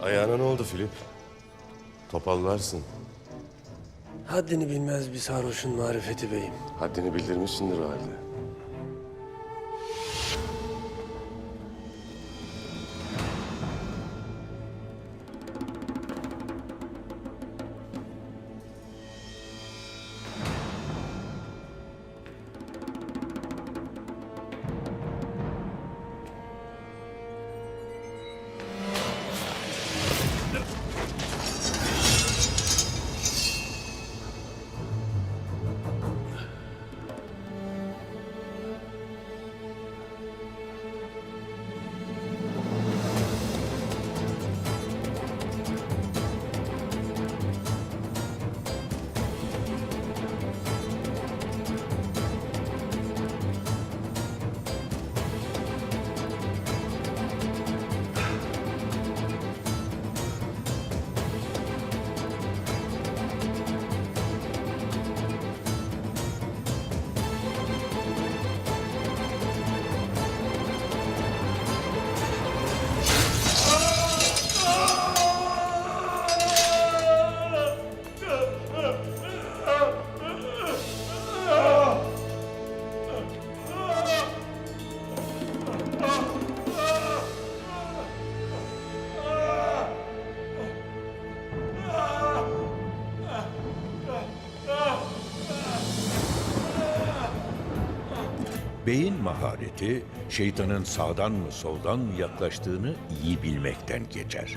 Ayağına ne oldu Filip? Topallarsın. Haddini bilmez bir sarhoşun marifeti beyim. Haddini bildirmişsindir o halde. Beyin mahareti, şeytanın sağdan mı soldan mı yaklaştığını iyi bilmekten geçer.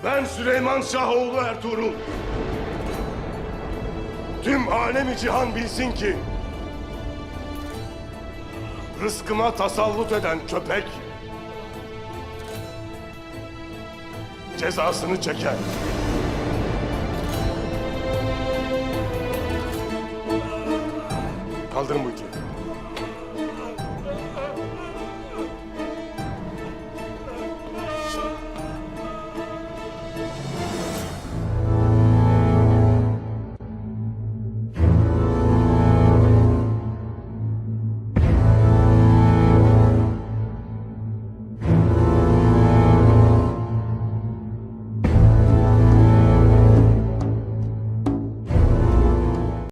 Ben Süleyman Şahoğlu Ertuğrul. Tüm alemi cihan bilsin ki rızkıma tasallut eden köpek cezasını çeker. Kaldırın bu iti.